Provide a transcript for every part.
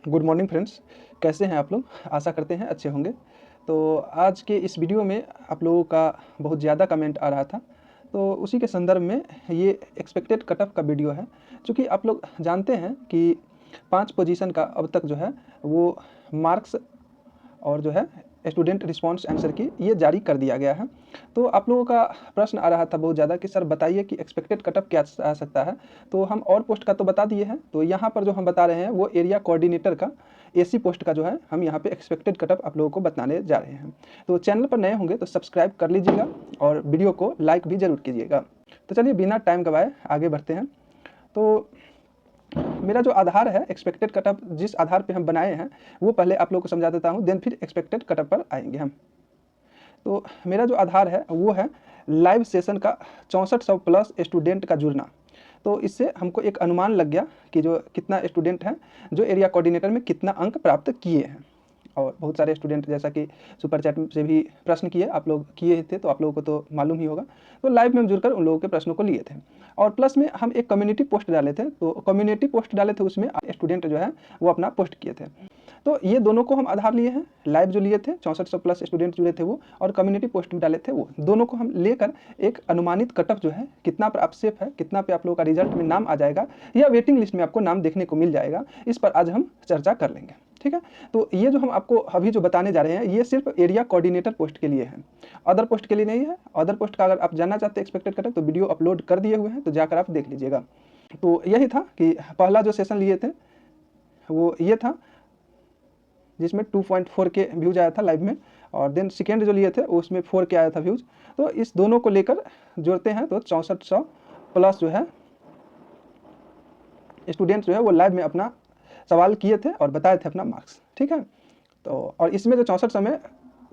Good morning friends, कैसे हैं आप लोग। आशा करते हैं अच्छे होंगे। तो आज के इस वीडियो में आप लोगों का बहुत ज़्यादा कमेंट आ रहा था, तो उसी के संदर्भ में ये एक्सपेक्टेड कट ऑफ का वीडियो है। क्योंकि आप लोग जानते हैं कि 5 पोजीशन का अब तक जो है वो मार्क्स और जो है स्टूडेंट रिस्पांस आंसर की ये जारी कर दिया गया है। तो आप लोगों का प्रश्न आ रहा था बहुत ज़्यादा कि सर बताइए कि एक्सपेक्टेड कट ऑफ क्या आ सकता है। तो हम और पोस्ट का तो बता दिए हैं, तो यहाँ पर जो हम बता रहे हैं वो एरिया कोऑर्डिनेटर का एसी पोस्ट का जो है हम यहाँ पे एक्सपेक्टेड कट ऑफ आप लोगों को बताने जा रहे हैं। तो चैनल पर नए होंगे तो सब्सक्राइब कर लीजिएगा और वीडियो को लाइक भी ज़रूर कीजिएगा। तो चलिए बिना टाइम गवाए आगे बढ़ते हैं। तो मेरा जो आधार है एक्सपेक्टेड कटअप जिस आधार पे हम बनाए हैं वो पहले आप लोगों को समझा देता हूँ, देन फिर एक्सपेक्टेड कटअप पर आएंगे हम। तो मेरा जो आधार है वो है लाइव सेशन का 6400 प्लस स्टूडेंट का जुड़ना। तो इससे हमको एक अनुमान लग गया कि जो कितना स्टूडेंट हैं जो एरिया कोऑर्डिनेटर में कितना अंक प्राप्त किए हैं। और बहुत सारे स्टूडेंट जैसा कि सुपर चैट से भी प्रश्न किए, आप लोग किए थे तो आप लोगों को तो मालूम ही होगा। तो लाइव में हम जुड़कर उन लोगों के प्रश्नों को लिए थे और प्लस में हम एक कम्युनिटी पोस्ट डाले थे। तो कम्युनिटी पोस्ट डाले थे उसमें स्टूडेंट जो है वो अपना पोस्ट किए थे। तो ये दोनों को हम आधार लिए हैं, लाइव जो लिए थे 6400 प्लस स्टूडेंट जुड़े थे वो, और कम्युनिटी पोस्ट में डाले थे वो, दोनों को हम लेकर एक अनुमानित कटअप जो है कितना पर आप सेफ है, कितना पे आप लोगों का रिजल्ट में नाम आ जाएगा या वेटिंग लिस्ट में आपको नाम देखने को मिल जाएगा, इस पर आज हम चर्चा कर लेंगे। ठीक है। तो ये जो हम आपको अभी जो बताने जा रहे हैं ये सिर्फ एरिया कोऑर्डिनेटर पोस्ट के लिए है, अदर पोस्ट के लिए नहीं है। अदर पोस्ट का अगर आप जानना चाहते हैं एक्सपेक्टेड कटअप तो वीडियो अपलोड कर दिए हुए हैं, तो जाकर आप देख लीजिएगा। तो यही था कि पहला जो सेशन लिए थे वो ये था जिसमें 2.4 के व्यूज आया था लाइव में, और देन सेकेंड जो लिए थे उसमें 4 के आया था व्यूज। तो इस दोनों को लेकर जोड़ते हैं तो 6400 प्लस जो है स्टूडेंट जो है वो लाइव में अपना सवाल किए थे और बताए थे अपना मार्क्स। ठीक है। तो और इसमें जो 6400 में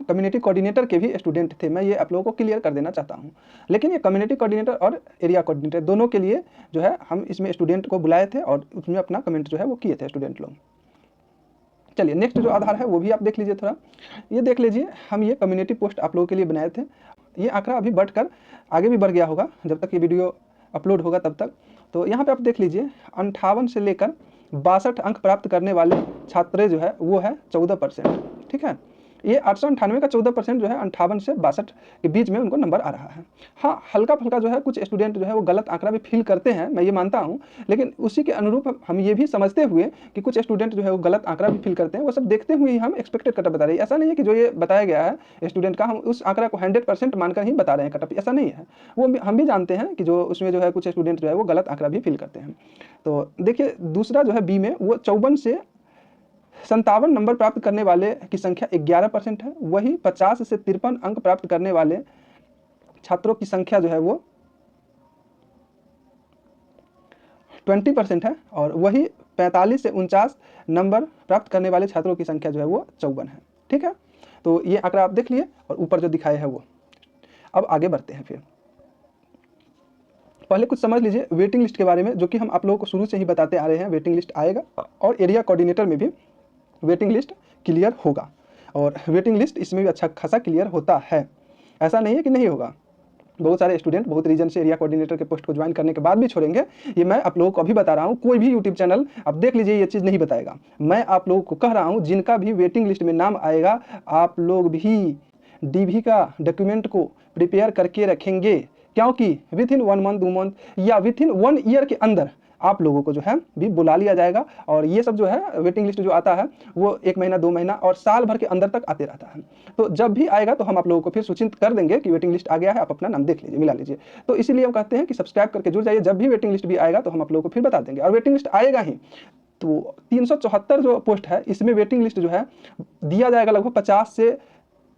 कम्युनिटी कोऑर्डिनेटर के भी स्टूडेंट थे, मैं ये आप लोगों को क्लियर कर देना चाहता हूँ। लेकिन ये कम्युनिटी कोऑर्डिनेटर और एरिया कोऑर्डिनेटर दोनों के लिए जो है हम इसमें स्टूडेंट को बुलाए थे और उसमें अपना कमेंट जो है वो किए थे स्टूडेंट लोग। चलिए नेक्स्ट जो आधार है वो भी आप देख लीजिए थोड़ा, ये देख लीजिए। हम ये कम्युनिटी पोस्ट आप लोगों के लिए बनाए थे। ये आंकड़ा अभी बढ़कर आगे भी बढ़ गया होगा जब तक ये वीडियो अपलोड होगा तब तक। तो यहाँ पे आप देख लीजिए 58 से लेकर 62 अंक प्राप्त करने वाले छात्र जो है वो है 14%। ठीक है। ये 898 का 14% जो है 58 से 62 के बीच में उनको नंबर आ रहा है। हाँ, हल्का फुल्का जो है कुछ स्टूडेंट जो है वो गलत आंकड़ा भी फील करते हैं, मैं ये मानता हूँ। लेकिन उसी के अनुरूप हम ये भी समझते हुए कि कुछ स्टूडेंट जो है वो गलत आंकड़ा भी फील करते हैं, वो सब देखते हुए ही हम एक्सपेक्टेड कटअप बता रहे हैं। ऐसा नहीं है कि जो ये बताया गया है स्टूडेंट का हम उस आंकड़ा को 100% मानकर ही बता रहे हैं कटअप, ऐसा नहीं है। वो हम भी जानते हैं कि जो उसमें जो है कुछ स्टूडेंट जो है वो गलत आंकड़ा भी फील करते हैं। तो देखिए दूसरा जो है बी में वो 54 से 57 नंबर प्राप्त करने वाले की संख्या 11% है। वही 50 से 53 अंक प्राप्त करने वाले छात्रों की संख्या जो है वो 20% है, और वही 45 से 49 नंबर प्राप्त करने वाले छात्रों की संख्या जो है वो 54 है। ठीक है। तो ये आंकड़ा आप देख लिए और ऊपर जो दिखाया है वो। अब आगे बढ़ते हैं। फिर पहले कुछ समझ लीजिए वेटिंग लिस्ट के बारे में, जो कि हम आप लोगों को शुरू से ही बताते आ रहे हैं। वेटिंग लिस्ट आएगा और एरिया कोऑर्डिनेटर में भी वेटिंग लिस्ट क्लियर होगा, और वेटिंग लिस्ट इसमें भी अच्छा खासा क्लियर होता है, ऐसा नहीं है कि नहीं होगा। बहुत सारे स्टूडेंट बहुत रीजन से एरिया कोऑर्डिनेटर के पोस्ट को ज्वाइन करने के बाद भी छोड़ेंगे, ये मैं आप लोगों को अभी बता रहा हूँ। कोई भी यूट्यूब चैनल आप देख लीजिए ये चीज़ नहीं बताएगा। मैं आप लोगों को कह रहा हूँ जिनका भी वेटिंग लिस्ट में नाम आएगा आप लोग भी डीवी का डॉक्यूमेंट को प्रिपेयर करके रखेंगे, क्योंकि विद इन 1 मंथ 2 मंथ या विद इन 1 ईयर के अंदर आप लोगों को जो है भी बुला लिया जाएगा। और ये सब जो है वेटिंग लिस्ट जो आता है वो 1 महीना 2 महीना और साल भर के अंदर तक आते रहता है। तो जब भी आएगा तो हम आप लोगों को फिर सूचित कर देंगे कि वेटिंग लिस्ट आ गया है, आप अपना नाम देख लीजिए, मिला लीजिए। तो इसीलिए हम कहते हैं कि सब्सक्राइब करके जुड़ जाइए, जब भी वेटिंग लिस्ट भी आएगा तो हम आप लोगों को फिर बता देंगे। और वेटिंग लिस्ट आएगा ही तो 374 जो पोस्ट है इसमें वेटिंग लिस्ट जो है दिया जाएगा लगभग 50 से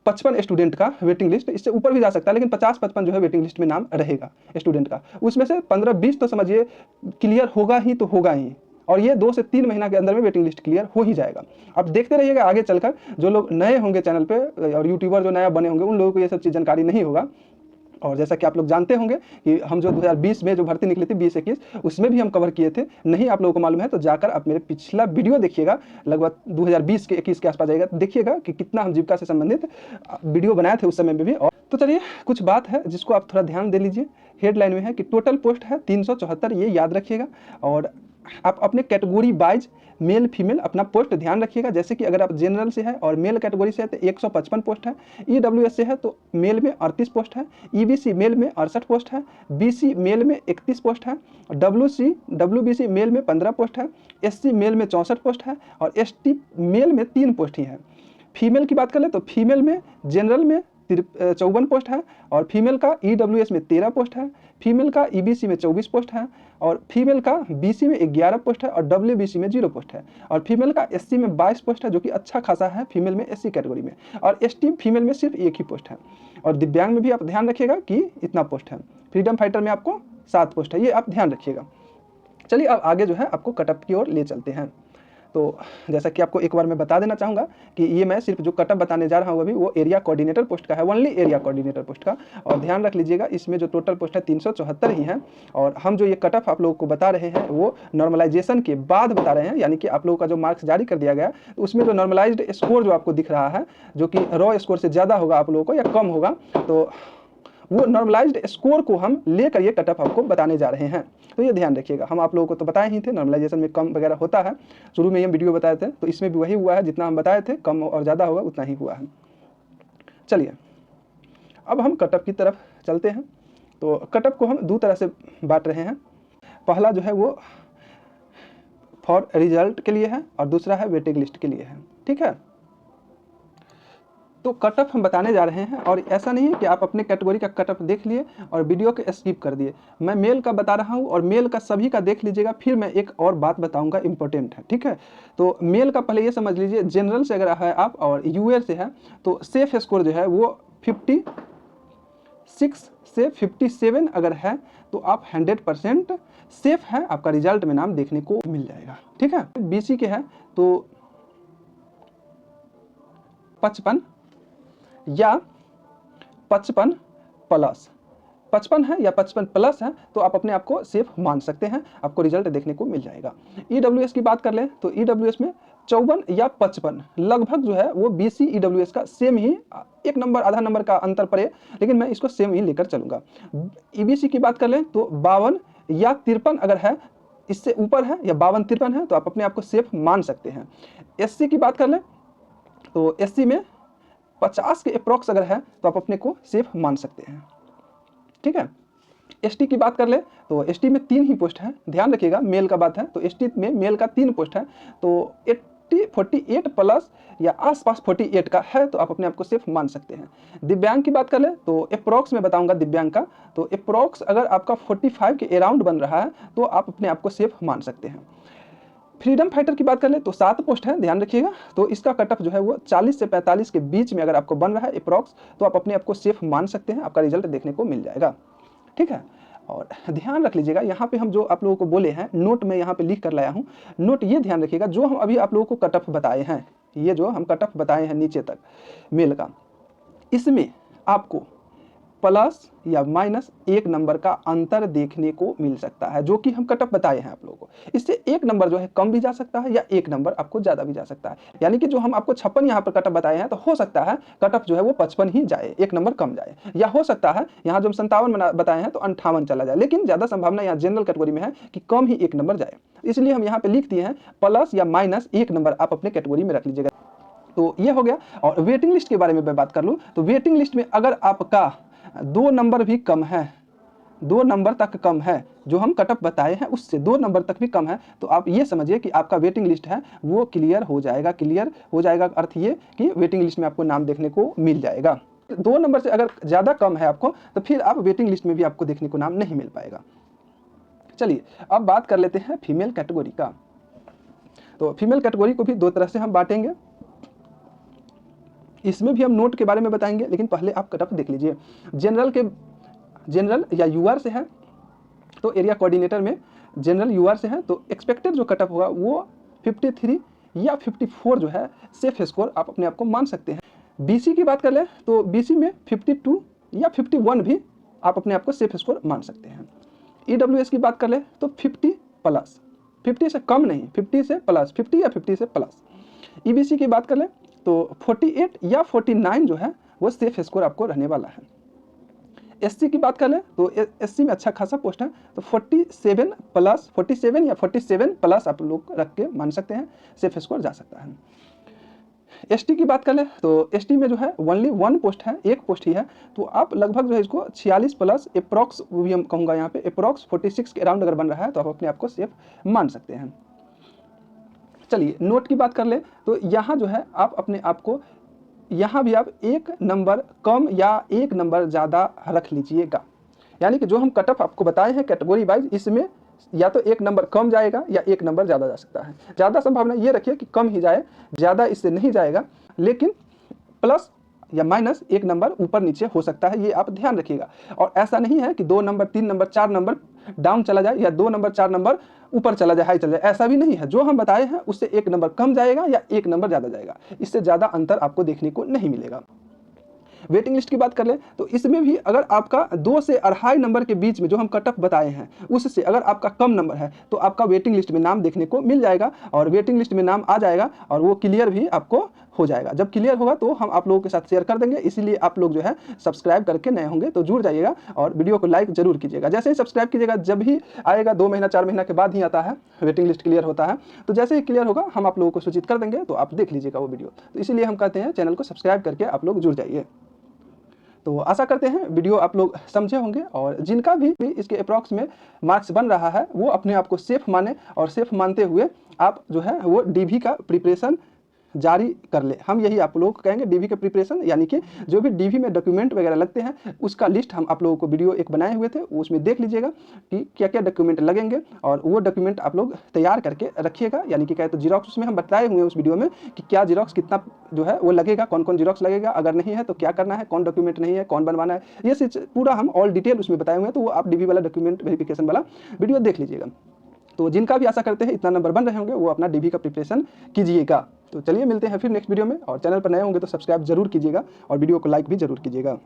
55 स्टूडेंट का वेटिंग लिस्ट, इससे ऊपर भी जा सकता है, लेकिन 50-55 जो है वेटिंग लिस्ट में नाम रहेगा स्टूडेंट का। उसमें से 15-20 तो समझिए क्लियर होगा ही तो होगा ही, और ये 2 से 3 महीना के अंदर में वेटिंग लिस्ट क्लियर हो ही जाएगा। अब देखते रहिएगा आगे चलकर। जो लोग नए होंगे चैनल पे और यूट्यूबर जो नया बने होंगे उन लोगों को ये सब चीज़ जानकारी नहीं होगा। और जैसा कि आप लोग जानते होंगे कि हम जो 2020 में जो भर्ती निकली थी 20-21, उसमें भी हम कवर किए थे। नहीं आप लोगों को मालूम है तो जाकर आप मेरे पिछला वीडियो देखिएगा, लगभग 2020 के 21 के आसपास जाएगा, देखिएगा कि कितना हम जीविका से संबंधित वीडियो बनाए थे उस समय में भी। और तो चलिए कुछ बात है जिसको आप थोड़ा ध्यान दे लीजिए। हेडलाइन में है कि टोटल पोस्ट है 374, ये याद रखिएगा। और आप अपने कैटेगरी वाइज मेल फीमेल अपना पोस्ट ध्यान रखिएगा। जैसे कि अगर आप जनरल से है और मेल कैटेगरी से है तो 155 पोस्ट है, ईडब्ल्यूएस से है तो मेल में 38 पोस्ट है, ईबीसी मेल में 68 पोस्ट है, बीसी मेल में 31 पोस्ट है, डब्ल्यूबीसी मेल में 15 पोस्ट है, एससी मेल में 64 पोस्ट है और एसटी मेल में 3 पोस्ट ही है। फीमेल की बात कर ले तो फीमेल में जनरल में 54 पोस्ट है और फीमेल का ईडब्ल्यूएस में 13 पोस्ट है, फीमेल का ईबीसी में 24 पोस्ट है और फीमेल का बीसी में 11 पोस्ट है और डब्ल्यूबीसी में 0 पोस्ट है और फीमेल का एससी में 22 पोस्ट है, जो कि अच्छा खासा है फीमेल में एससी कैटेगरी में, और एसटी फीमेल में सिर्फ 1 ही पोस्ट है। और दिव्यांग में भी आप ध्यान रखिएगा कि इतना पोस्ट है। फ्रीडम फाइटर में आपको 7 पोस्ट है, ये आप ध्यान रखिएगा। चलिए अब आगे जो है आपको कटअप की ओर ले चलते हैं। तो जैसा कि आपको एक बार मैं बता देना चाहूँगा कि ये मैं सिर्फ जो कटअप बताने जा रहा हूँ अभी वो एरिया कोऑर्डिनेटर पोस्ट का है, ओनली एरिया कोऑर्डिनेटर पोस्ट का। और ध्यान रख लीजिएगा इसमें जो टोटल पोस्ट है 374 ही है। और हम जो ये कटअप आप लोगों को बता रहे हैं वो नॉर्मलाइजेशन के बाद बता रहे हैं, यानी कि आप लोगों का जो मार्क्स जारी कर दिया गया तो उसमें जो नॉर्मलाइज्ड स्कोर जो आपको दिख रहा है, जो कि रॉ स्कोर से ज़्यादा होगा आप लोगों को या कम होगा, तो वो नॉर्मलाइज्ड स्कोर को हम लेकर ये कटअप आपको बताने जा रहे हैं। तो ये ध्यान रखिएगा। हम आप लोगों को तो बताए ही थे नॉर्मलाइजेशन में कम वगैरह होता है, शुरू में ये वीडियो बताए थे, तो इसमें भी वही हुआ है, जितना हम बताए थे कम और ज़्यादा होगा उतना ही हुआ है। चलिए अब हम कटअप की तरफ चलते हैं। तो कटअप को हम 2 तरह से बांट रहे हैं। पहला जो है वो फॉर रिजल्ट के लिए है और दूसरा है वेटिंग लिस्ट के लिए है, ठीक है। तो कटअप हम बताने जा रहे हैं और ऐसा नहीं है कि आप अपने कैटेगरी का कटअप देख लिए और वीडियो को स्किप कर दिए। मैं मेल का बता रहा हूं और मेल का सभी का देख लीजिएगा, फिर मैं एक और बात बताऊंगा इंपॉर्टेंट है, ठीक है। तो मेल का पहले ये समझ लीजिए, जनरल से अगर है आप और यूएर से है तो सेफ स्कोर जो है वो 56 से 57 अगर है तो आप 100% सेफ है, आपका रिजल्ट में नाम देखने को मिल जाएगा, ठीक है। बीसी के है तो 55 या 55 प्लस, 55 है या 55 प्लस है तो आप अपने आप को सेफ मान सकते हैं, आपको रिजल्ट देखने को मिल जाएगा। ईडब्ल्यूएस की बात कर लें तो ईडब्ल्यूएस में 54 या 55 लगभग जो है वो बीसी ईडब्ल्यूएस का सेम ही, 1 नंबर आधा नंबर का अंतर पड़े, लेकिन मैं इसको सेम ही लेकर चलूंगा। ईबीसी की बात कर लें तो 52 या 53 अगर है, इससे ऊपर है या 52-53 है तो आप अपने आप को सेफ मान सकते हैं। एससी की बात कर लें तो एससी में 50 के अप्रॉक्स अगर है तो आप अपने को सेफ मान सकते हैं, ठीक है। एसटी की बात कर ले तो एसटी में 3 ही पोस्ट है, ध्यान रखिएगा, मेल का बात है तो एसटी में मेल का 3 पोस्ट है, तो 48 प्लस या आसपास 48 का है तो आप अपने आप को सेफ मान सकते हैं। दिव्यांग की बात कर ले तो अप्रॉक्स में बताऊंगा दिव्यांग का, तो अप्रॉक्स अगर आपका 45 के अराउंड बन रहा है तो आप अपने आप को सेफ मान सकते हैं। फ्रीडम फाइटर की बात कर ले तो 7 पोस्ट है, ध्यान रखिएगा, तो इसका कटअप जो है वो 40 से 45 के बीच में अगर आपको बन रहा है अप्रॉक्स तो आप अपने आप को सेफ मान सकते हैं, आपका रिजल्ट देखने को मिल जाएगा, ठीक है। और ध्यान रख लीजिएगा यहाँ पे हम जो आप लोगों को बोले हैं नोट में यहाँ पे लिख कर लाया हूँ, नोट ये ध्यान रखिएगा, जो हम अभी आप लोगों को कटअप बताए हैं, ये जो हम कटअप बताए हैं नीचे तक मेल का, इसमें आपको प्लस या माइनस 1 नंबर का अंतर देखने को मिल सकता है, जो कि हम कटअप बताए हैं आप लोगों को। इससे 1 नंबर जो है कम भी जा सकता है या 1 नंबर आपको ज़्यादा भी जा सकता है, यानी कि जो हम आपको 56 यहाँ पर कटअप बताए हैं तो हो सकता है कटअप जो है वो 55 ही जाए, 1 नंबर कम जाए, या हो सकता है यहाँ जो हम 57 बताए हैं तो 58 चला जाए, लेकिन ज़्यादा संभावना यहाँ जनरल कैटेगरी में है कि कम ही 1 नंबर जाए, इसलिए हम यहाँ पर लिख दिए हैं प्लस या माइनस 1 नंबर आप अपने कैटेगरी में रख लीजिएगा। तो ये हो गया। और वेटिंग लिस्ट के बारे में मैं बात कर लूँ तो वेटिंग लिस्ट में अगर आपका 2 नंबर भी कम है, 2 नंबर तक कम है, जो हम कटअप बताए हैं उससे 2 नंबर तक भी कम है, तो आप ये समझिए कि आपका वेटिंग लिस्ट है वो क्लियर हो जाएगा। क्लियर हो जाएगा अर्थ ये कि वेटिंग लिस्ट में आपको नाम देखने को मिल जाएगा। 2 नंबर से अगर ज़्यादा कम है आपको तो फिर आप वेटिंग लिस्ट में भी आपको देखने को नाम नहीं मिल पाएगा। चलिए अब बात कर लेते हैं फीमेल कैटेगरी का। तो फीमेल कैटेगरी को भी 2 तरह से हम बांटेंगे, इसमें भी हम नोट के बारे में बताएंगे, लेकिन पहले आप कटअप देख लीजिए। जनरल या यूआर से है तो एरिया कोऑर्डिनेटर में जनरल यूआर से है तो एक्सपेक्टेड जो कटअप होगा वो 53 या 54 जो है सेफ स्कोर आप अपने आप को मान सकते हैं। बीसी की बात कर ले तो बीसी में 52 या 51 भी आप अपने आप को सेफ स्कोर मान सकते हैं। ईडब्ल्यूएस की बात कर ले तो 50 प्लस, 50 से कम नहीं, 50 से प्लस, 50 या 50 से प्लस। ईबीसी की बात कर ले तो 48 या 49 जो है वो सेफ स्कोर आपको रहने वाला है। एससी की बात कर लें तो एससी में अच्छा खासा पोस्ट है, तो 47 या 47 प्लस आप लोग रख के मान सकते हैं, सेफ स्कोर जा सकता है। एसटी की बात कर लें तो एसटी में जो है ओनली 1 पोस्ट है, 1 पोस्ट ही है, तो आप लगभग जो है इसको 46 प्लस अप्रॉक्स, वो भी हम कहूँगा यहाँ पे अप्रॉक्स 46 के अराउंड अगर बन रहा है तो आप अपने आप को सेफ मान सकते हैं। चलिए नोट की बात कर ले तो यहाँ जो है आप अपने आप को यहाँ भी आप 1 नंबर कम या 1 नंबर ज़्यादा रख लीजिएगा, यानी कि जो हम कट ऑफ आपको बताए हैं कैटेगरी वाइज, इसमें या तो 1 नंबर कम जाएगा या 1 नंबर ज़्यादा जा सकता है। ज़्यादा संभावना ये रखिए कि कम ही जाए, ज़्यादा इससे नहीं जाएगा, लेकिन प्लस या माइनस 1 नंबर ऊपर नीचे हो सकता है, ये आप ध्यान रखिएगा। और ऐसा नहीं है कि 2 नंबर 3 नंबर 4 नंबर डाउन चला जाए या 2 नंबर 4 नंबर ऊपर चला जाए, हाई चला जाए, ऐसा भी नहीं है। जो हम बताए हैं उससे 1 नंबर कम जाएगा या 1 नंबर ज़्यादा जाएगा, इससे ज़्यादा अंतर आपको देखने को नहीं मिलेगा। वेटिंग लिस्ट की बात कर लें तो इसमें भी अगर आपका 2 से 2.5 नंबर के बीच में जो हम कट ऑफ बताए हैं उससे अगर आपका कम नंबर है तो आपका वेटिंग लिस्ट में नाम देखने को मिल जाएगा, और वेटिंग लिस्ट में नाम आ जाएगा और वो क्लियर भी आपको हो जाएगा। जब क्लियर होगा तो हम आप लोगों के साथ शेयर कर देंगे, इसीलिए आप लोग जो है सब्सक्राइब करके नए होंगे तो जुड़ जाइएगा और वीडियो को लाइक जरूर कीजिएगा। जैसे ही सब्सक्राइब कीजिएगा, जब भी आएगा 2 महीना 4 महीना के बाद ही आता है, वेटिंग लिस्ट क्लियर होता है, तो जैसे ही क्लियर होगा हम आप लोगों को सूचित कर देंगे, तो आप देख लीजिएगा वो वीडियो। तो इसीलिए हम कहते हैं चैनल को सब्सक्राइब करके आप लोग जुड़ जाइए। तो आशा करते हैं वीडियो आप लोग समझे होंगे, और जिनका भी इसके अप्रॉक्स में मार्क्स बन रहा है वो अपने आप को सेफ माने, और सेफ मानते हुए आप जो है वो डीवी का प्रिपरेशन जारी कर ले। हम यही आप लोगों को कहेंगे, डीवी का प्रिपरेशन यानी कि जो भी डीवी में डॉक्यूमेंट वगैरह लगते हैं उसका लिस्ट हम आप लोगों को वीडियो एक बनाए हुए थे, उसमें देख लीजिएगा कि क्या क्या डॉक्यूमेंट लगेंगे, और वो डॉक्यूमेंट आप लोग तैयार करके रखिएगा। यानी कि क्या तो जीरोक्स उसमें हम बताए हुए हैं उस वीडियो में कि क्या जीरोक्स कितना जो है वो लगेगा, कौन कौन जीरोक्स लगेगा, अगर नहीं है तो क्या करना है, कौन डॉक्यूमेंट नहीं है, कौन बनवाना है, ये चीज़ पूरा हम ऑल डिटेल उसमें बताए हुए हैं। तो वो आप डीवी वाला डॉक्यूमेंट वेरिफिकेशन वाला वीडियो देख लीजिएगा। तो जिनका भी आशा करते हैं इतना नंबर बन रहे होंगे वो अपना डीवी का प्रिपरेशन कीजिएगा। तो चलिए मिलते हैं फिर नेक्स्ट वीडियो में, और चैनल पर नए होंगे तो सब्सक्राइब जरूर कीजिएगा और वीडियो को लाइक भी जरूर कीजिएगा।